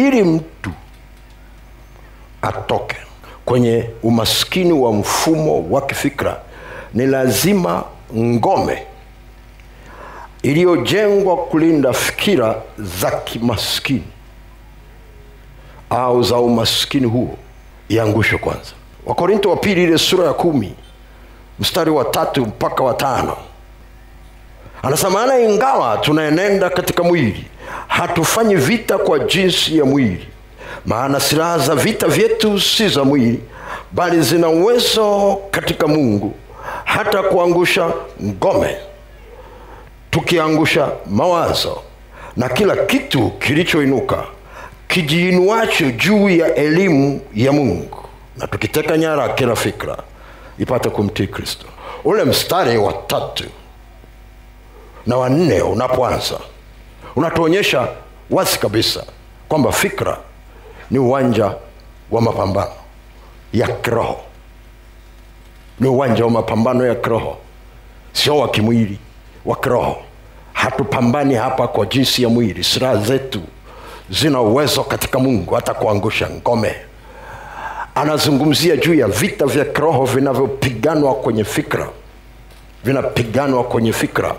ili mtu atoke kwenye umaskini wa mfumo wa kifikra, ni lazima ngome iliyojengwa kulinda fikira za kimaskini au za umaskini huo iangushwe kwanza. Wakorintho wa pili ile sura ya 10 mstari wa 3 mpaka wa 5 anasema, ingawa tunaenenda katika mwili, hatufanyi vita kwa jinsi ya mwili, maana silaha za vita vyetu si za mwili, bali zina uwezo katika Mungu hata kuangusha ngome, tukiangusha mawazo na kila kitu kilichoinuka kijiinuacho juu ya elimu ya Mungu, na tukiteka nyara kila fikra ipate kumtii Kristo. Ule mstari wa 3 na wa 4 unapoanza unatuonyesha wazi kabisa kwamba fikra ni uwanja wa mapambano ya kiroho. Ni uwanja wa mapambano ya kiroho, sio wa kimwili, wa kiroho. Hatupambani hapa kwa jinsi ya mwili. Silaha zetu zina uwezo katika Mungu hata kuangusha ngome. Anazungumzia juu ya vita vya kiroho vinavyopiganwa kwenye fikra. Vinapiganwa kwenye fikra.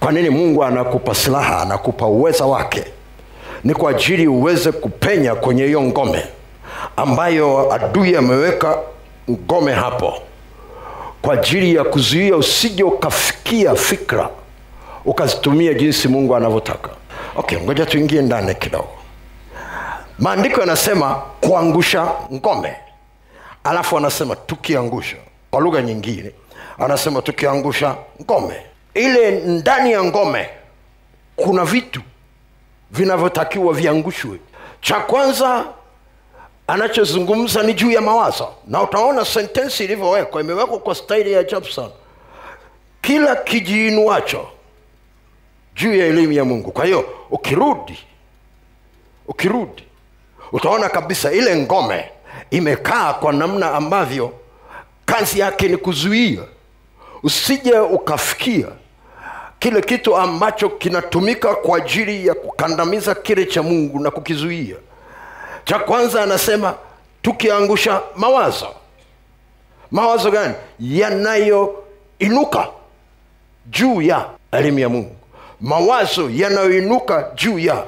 Kwa nini Mungu anakupa silaha, anakupa uwezo wake? Ni kwa ajili uweze kupenya kwenye hiyo ngome ambayo adui ameweka ngome hapo, kwa ajili ya kuzuia usije ukafikia fikra ukazitumia jinsi Mungu anavyotaka. Okay, ngoja tuingie ndani kidogo. Maandiko yanasema kuangusha ngome, alafu anasema tukiangusha. Kwa lugha nyingine anasema tukiangusha ngome. Ile ndani ya ngome kuna vitu vinavyotakiwa viangushwe. Cha kwanza anachozungumza ni juu ya mawazo, na utaona sentensi ilivyowekwa, imewekwa kwa staili ya ajabu sana. Kila kijiinuacho juu ya elimu ya Mungu. Kwa hiyo ukirudi utaona kabisa ile ngome imekaa kwa namna ambavyo kazi yake ni kuzuia usije ukafikia kile kitu ambacho kinatumika kwa ajili ya kukandamiza kile cha Mungu na kukizuia. Cha kwanza anasema tukiangusha mawazo. Mawazo gani? Yanayoinuka juu ya elimu ya Mungu. Mawazo yanayoinuka juu ya.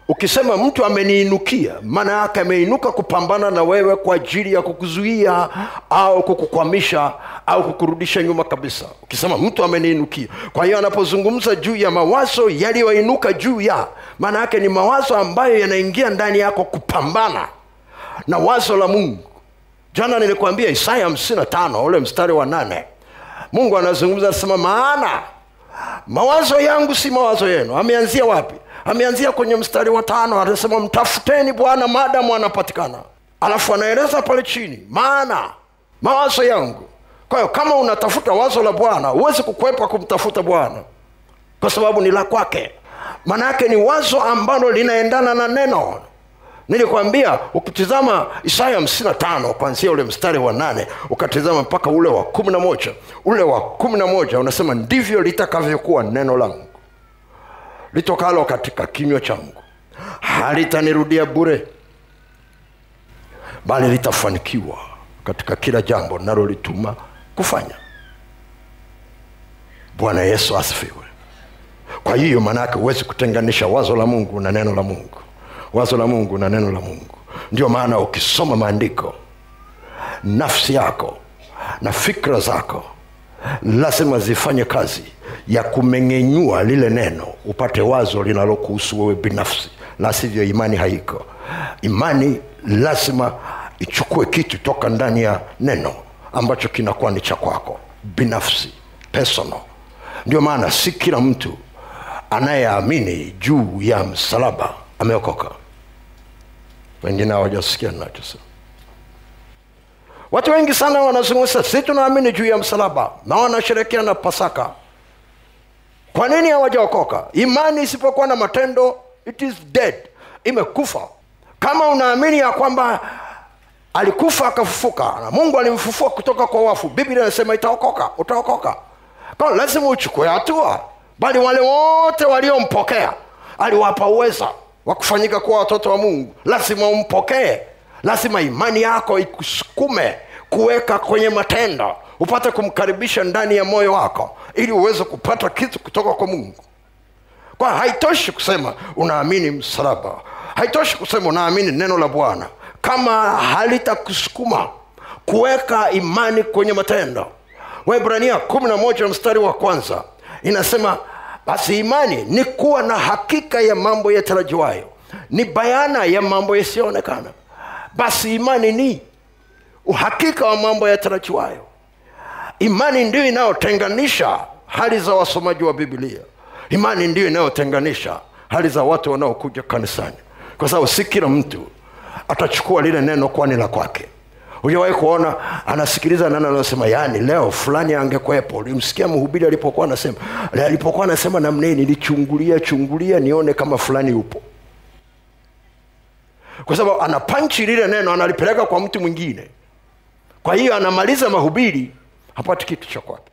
Ukisema mtu ameniinukia, maana yake ameinuka kupambana na wewe kwa ajili ya kukuzuia au kukukwamisha au kukurudisha nyuma kabisa. Ukisema mtu ameniinukia. Kwa hiyo anapozungumza juu ya mawazo yaliyoinuka juu ya, maana yake ni mawazo ambayo yanaingia ndani yako kupambana na wazo la Mungu. Jana nilikwambia Isaya 55 ule mstari wa 8. Mungu anazungumza anasema, maana mawazo yangu si mawazo yenu. Ameanzia wapi? Ameanzia kwenye mstari wa 5, anasema mtafuteni Bwana maadamu anapatikana. Alafu anaeleza pale chini, maana mawazo yangu. Kwa hiyo kama unatafuta wazo la Bwana, huwezi kukwepa kumtafuta Bwana, kwa sababu ni la kwake. Maana yake ni wazo ambalo linaendana na neno. Nilikwambia ukitizama Isaya 55 kuanzia ule mstari wa 8 ukatizama mpaka ule wa 11. Ule wa 11 unasema, ndivyo litakavyokuwa neno langu litokalo katika kinywa changu, halitanirudia bure, bali litafanikiwa katika kila jambo nalolituma kufanya. Bwana Yesu asifiwe. Kwa hiyo maana yake huwezi kutenganisha wazo la Mungu na neno la Mungu. Wazo la Mungu na neno la Mungu. Ndio maana ukisoma maandiko, nafsi yako na fikra zako lazima zifanye kazi ya kumeng'enyua lile neno upate wazo linalokuhusu wewe binafsi. La sivyo imani haiko. Imani lazima ichukue kitu toka ndani ya neno ambacho kinakuwa ni cha kwako binafsi, personal. Ndio maana si kila mtu anayeamini juu ya msalaba ameokoka. Wengine hawajasikia ninachosema. Watu wengi sana wanazungumza, sisi tunaamini juu ya msalaba, na wanasherehekea na Pasaka. Kwa nini hawajaokoka? Imani isipokuwa na matendo, it is dead. Imekufa. Kama unaamini ya kwamba alikufa akafufuka na Mungu alimfufua kutoka kwa wafu, Biblia inasema utaokoka. Kwa lazima uchukue hatua. Bali wale wote waliompokea aliwapa uwezo wa kufanyika kuwa watoto wa Mungu, lazima umpokee. Lazima imani yako ikusukume kuweka kwenye matendo, upate kumkaribisha ndani ya moyo wako ili uweze kupata kitu kutoka kwa Mungu. Kwa haitoshi kusema unaamini msalaba, haitoshi kusema unaamini neno la Bwana kama halitakusukuma kuweka imani kwenye matendo. Waebrania 11 mstari wa 1 inasema, basi imani ni kuwa na hakika ya mambo yatarajiwayo, ni bayana ya mambo yasiyoonekana. Basi imani ni uhakika wa mambo yatarajiwayo. Imani ndio inayotenganisha hali za wasomaji wa Biblia. Imani ndio inayotenganisha hali za watu wanaokuja kanisani, kwa sababu si kila mtu atachukua lile neno kwa ni la kwake. Hujawahi kuona anasikiliza neno anasema, yani leo fulani angekuepo. Ulimsikia mhubiri alipokuwa anasema namna hii, nilichungulia nione kama fulani yupo. Kwa sababu anapanchi lile neno analipeleka kwa mtu mwingine. Kwa hiyo anamaliza mahubiri hapati kitu cha kwake.